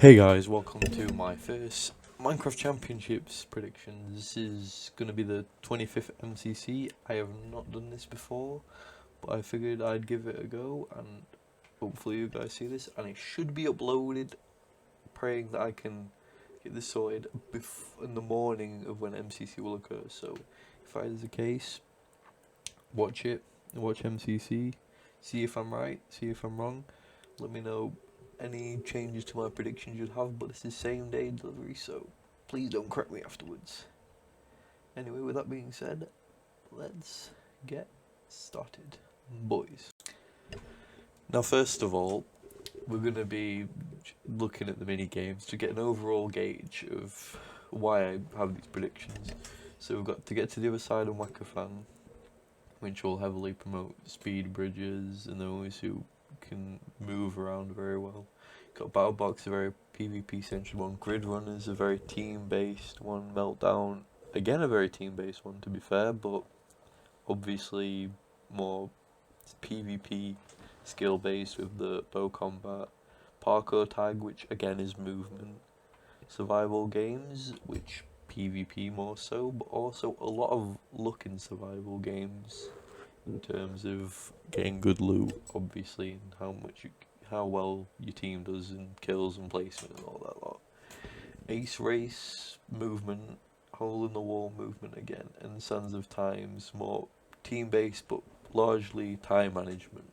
Hey guys, welcome to my first Minecraft Championships predictions. This is going to be the 25th MCC. I have not done this before, but I figured I'd give it a go and hopefully you guys see this and it should be uploaded, praying that I can get this sorted in the morning of when MCC will occur. So if that is the case, watch it, watch MCC, see if I'm right, see if I'm wrong, let me know any changes to my predictions you'd have, but this is same day delivery, so please don't correct me afterwards. Anyway, with that being said, let's get started, boys. Now, first of all, we're going to be looking at the mini games to get an overall gauge of why I have these predictions. So we've got to get to the other side of Whack-A-Fan, which will heavily promote speed bridges and those who can move around very well. Got Battle Box, a very PvP centered one. Grid Runners, a very team based one. Meltdown, again a very team based one to be fair, but obviously more PvP skill based with the bow combat. Parkour Tag, which again is movement. Survival games, which PvP more so, but also a lot of luck in survival games in terms of getting good loot, obviously, and how well your team does in kills and placement and all that lot. Ace Race movement, hole in the wall movement again, and Sands of Times more team based but largely time management.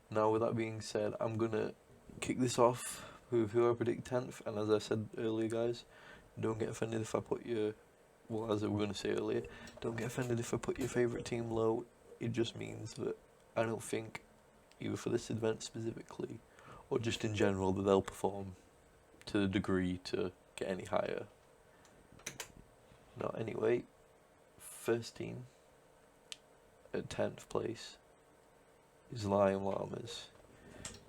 Now with that being said, I'm gonna kick this off with who I predict 10th, and as I said earlier guys, don't get offended if I put your, well, as we were going to say earlier, don't get offended if I put your favourite team low. It just means that I don't think, either for this event specifically, or just in general, that they'll perform to the degree to get any higher. Now, anyway, first team at 10th place is Lion Llamas.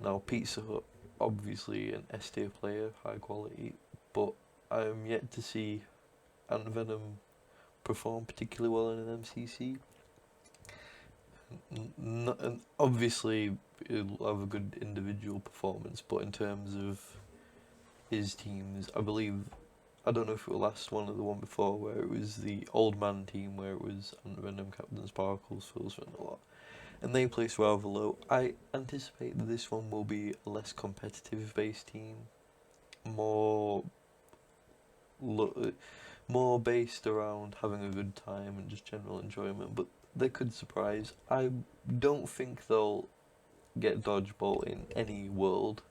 Now, Pizza Hut, obviously an S tier player, high quality, but I am yet to see Ant Venom perform particularly well in an MCC. And obviously, he'll have a good individual performance, but in terms of his teams, I believe, I don't know if it was last one or the one before, where it was the old man team, where it was Ant Venom, Captain Sparkles, Phil's and a lot, and they placed rather low. I anticipate that this one will be a less competitive based team, more more based around having a good time and just general enjoyment, but they could surprise. I don't think they'll get Dodgeball in any world,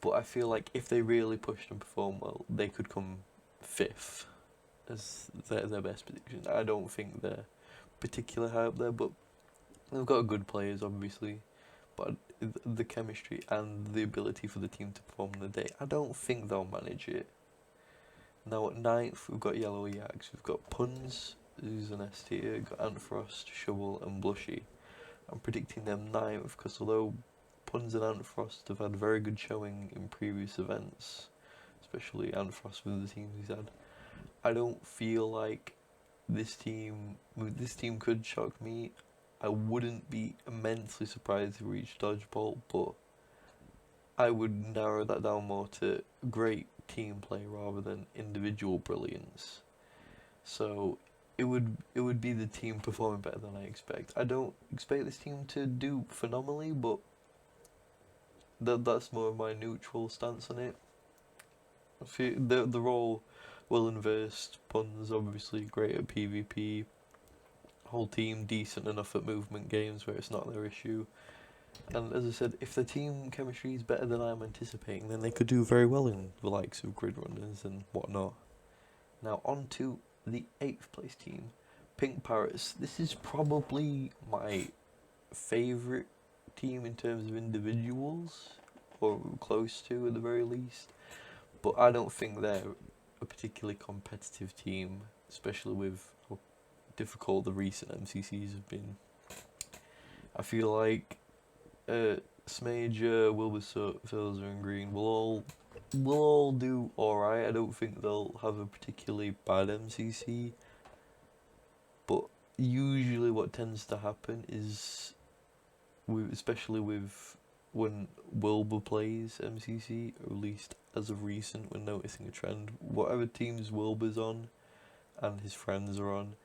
but I feel like if they really pushed and perform well, they could come 5th as their best prediction. I don't think they're particularly high up there, but they've got good players obviously, but the chemistry and the ability for the team to perform on the day, I don't think they'll manage it. Now at 9th, we've got Yellow Yaks, we've got Puns, who's an S tier, got Antfrost, Shovel and Blushy. I'm predicting them 9th because although Puns and Antfrost have had very good showing in previous events, especially Antfrost with the teams he's had, I don't feel like this team could shock me. I wouldn't be immensely surprised if we reached Dodgeball, but I would narrow that down more to great team play rather than individual brilliance. So it would be the team performing better than I expect. I don't expect this team to do phenomenally, but that's more of my neutral stance on it. I feel they're all well versed. Puns obviously great at PvP. Whole team decent enough at movement games where it's not their issue. And as I said, if the team chemistry is better than I'm anticipating, then they could do very well in the likes of Grid Runners and whatnot. Now on to the 8th place team, Pink Parrots. This is probably my favourite team in terms of individuals, or close to at the very least. But I don't think they're a particularly competitive team, especially with how difficult the recent MCCs have been. I feel like Smager, Wilbur, Filzer and Green will all do alright. I don't think they'll have a particularly bad MCC, but usually what tends to happen is, especially with when Wilbur plays MCC, or at least as of recent, we're noticing a trend. Whatever teams Wilbur's on and his friends are on,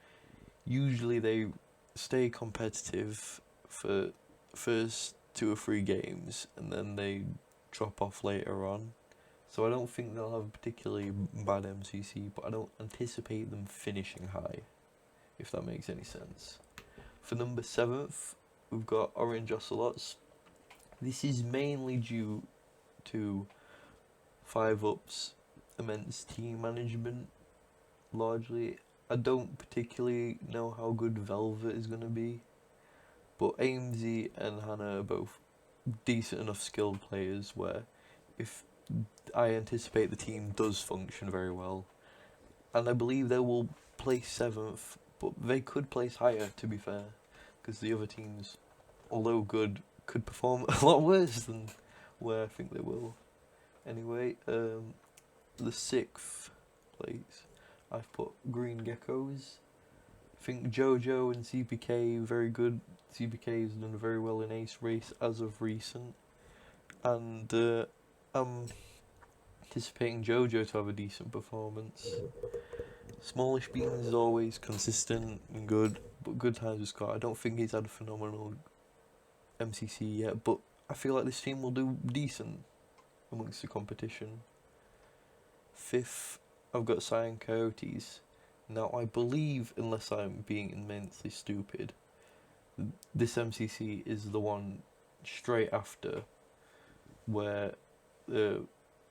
usually they stay competitive for first 2 or 3 games and then they drop off later on. So I don't think they'll have a particularly bad MCC, but I don't anticipate them finishing high, if that makes any sense. For number 7th, we've got Orange Ocelots. This is mainly due to 5UP's immense team management, largely. I don't particularly know how good Velvet is going to be, but AMZ and Hannah are both decent enough skilled players where if I anticipate the team does function very well, and I believe they will place 7th, but they could place higher, to be fair, because the other teams, although good, could perform a lot worse than where I think they will. Anyway, the 6th place, I've put Green Geckos. I think Jojo and CPK very good. CPK has done very well in Ace Race as of recent, and I'm anticipating Jojo to have a decent performance. Smallish Beans is always consistent and good, but good times with Scott. I don't think he's had a phenomenal MCC yet, but I feel like this team will do decent amongst the competition. 5th, I've got Cyan Coyotes. Now, I believe, unless I'm being immensely stupid, this MCC is the one straight after where the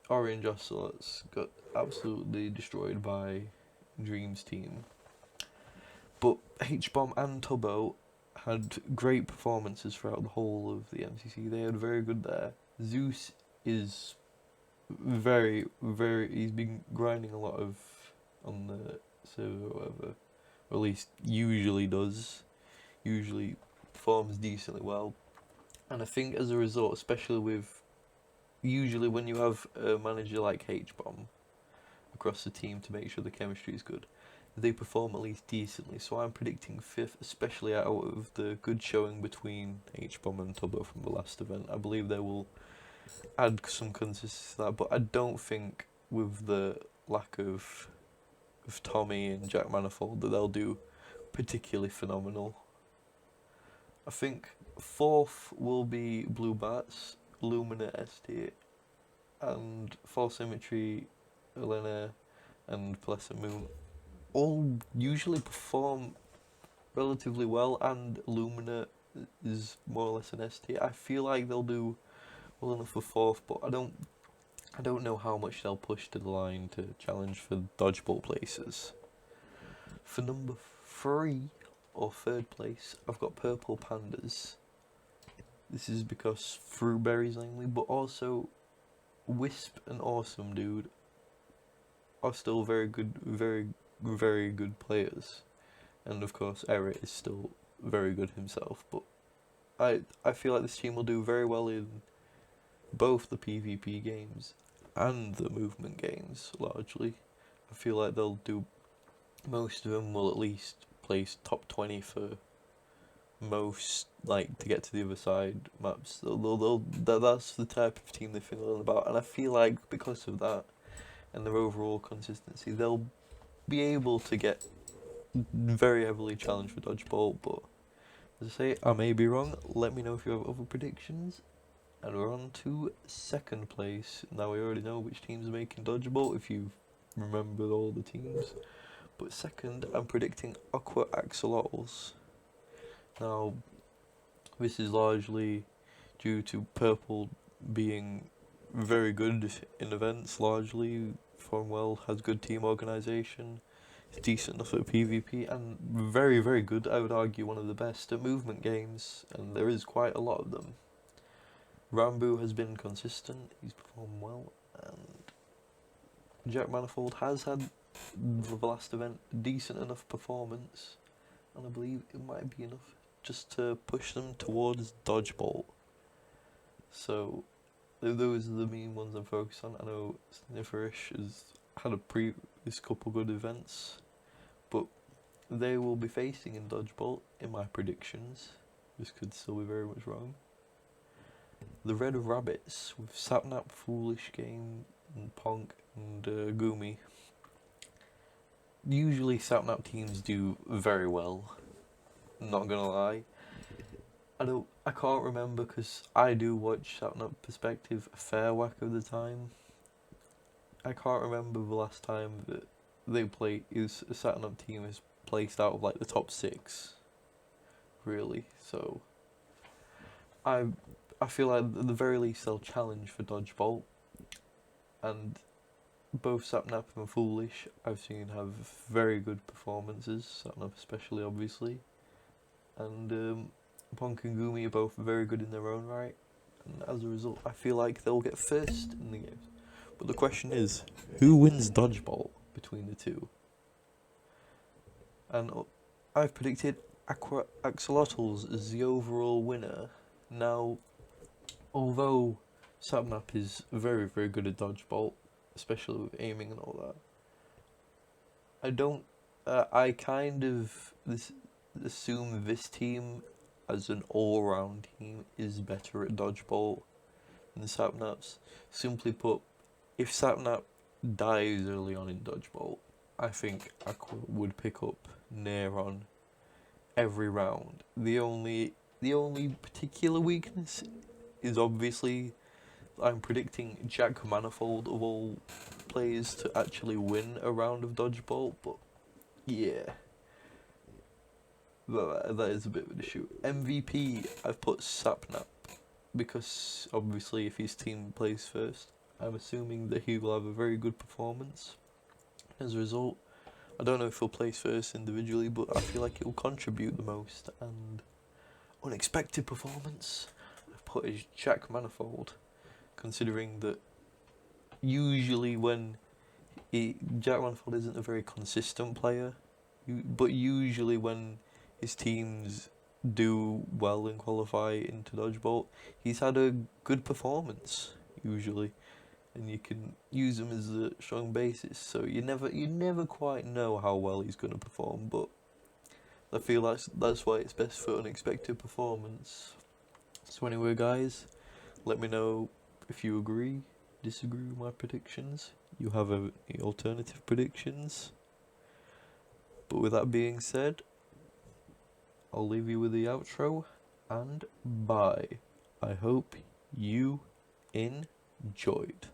Orange Ocelots got absolutely destroyed by Dream's team. But H-Bomb and Tubbo had great performances throughout the whole of the MCC. They had very good there. Zeus is very, he's been grinding a lot of on the server or whatever, or at least usually does. Usually performs decently well. And I think as a result, especially with usually when you have a manager like H-Bomb across the team to make sure the chemistry is good, they perform at least decently. So I'm predicting 5th, especially out of the good showing between H-Bomb and Tubbo from the last event. I believe they will add some consistency to that, but I don't think with the lack of Tommy and Jack Manifold that they'll do particularly phenomenal. I think 4th will be Blue Bats, Lumina ST, and False Symmetry, Elena, and Pleasant Moon all usually perform relatively well, and Lumina is more or less an ST. I feel like they'll do well enough for 4th, but I don't know how much they'll push to the line to challenge for dodgeball places. For number 3 or 3rd place, I've got Purple Pandas. This is because Fruitberries mainly, but also Wisp and Awesome Dude are still very good, very good players, and of course Eric is still very good himself. But I feel like this team will do very well in both the PvP games and the movement games. Largely, I feel like they'll do. Most of them will at least place top 20 for most, like, to get to the other side maps. That's the type of team they feel about, and I feel like because of that and their overall consistency, they'll be able to get very heavily challenged for dodgeball. But as I say, I may be wrong. Let me know if you have other predictions. And we're on to 2nd place. Now we already know which teams are making dodgeball if you've remembered all the teams. But 2nd, I'm predicting Aqua Axolotls. Now, this is largely due to Purple being very good in events, largely perform well, has good team organisation, is decent enough at PvP, and very, very good, I would argue one of the best at movement games, and there is quite a lot of them. Rambo has been consistent, he's performed well, and Jack Manifold has had the last event a decent enough performance, and I believe it might be enough just to push them towards dodgeball. So those are the main ones I'm focused on. I know Snifferish has had a previous couple good events, but they will be facing in dodgeball in my predictions. This could still be very much wrong. the Red Rabbits with Sapnap, Foolish Game, and Ponk and Gumi. Usually Sapnap teams do very well, not gonna lie. I can't remember because I do watch Sapnap Perspective a fair whack of the time. I can't remember the last time that they play is a Sapnap team is placed out of like the top 6, really. So I feel like at the very least they'll challenge for Dodgeball, and both Sapnap and Foolish I've seen have very good performances. Sapnap especially, obviously, and Ponk and Gumi are both very good in their own right, and as a result, I feel like they'll get first in the games. But the question is, who wins Dodgeball between the two? And I've predicted Ocelots as the overall winner. Now, although Sapnap is very, very good at Dodgeball, especially with aiming and all that, I kind of assume this team, as an all-round team, is better at Dodgeball than Sapnap's. Simply put, if Sapnap dies early on in Dodgeball, I think Aqua would pick up near on every round. The only particular weakness is obviously I'm predicting Jack Manifold of all players to actually win a round of Dodgeball, but yeah, that is a bit of an issue. MVP, I've put Sapnap because obviously if his team plays first, I'm assuming that he will have a very good performance. As a result, I don't know if he'll place first individually, but I feel like he'll contribute the most. And unexpected performance, I've put as Jack Manifold, considering that usually when Jack Manifold isn't a very consistent player, but usually when his teams do well and qualify into Dodgeball, he's had a good performance usually, and you can use him as a strong basis. So you never quite know how well he's going to perform, but I feel that's why it's best for unexpected performance. So anyway, guys, let me know if you agree, disagree with my predictions. You have any alternative predictions? But with that being said, I'll leave you with the outro, and bye. I hope you enjoyed.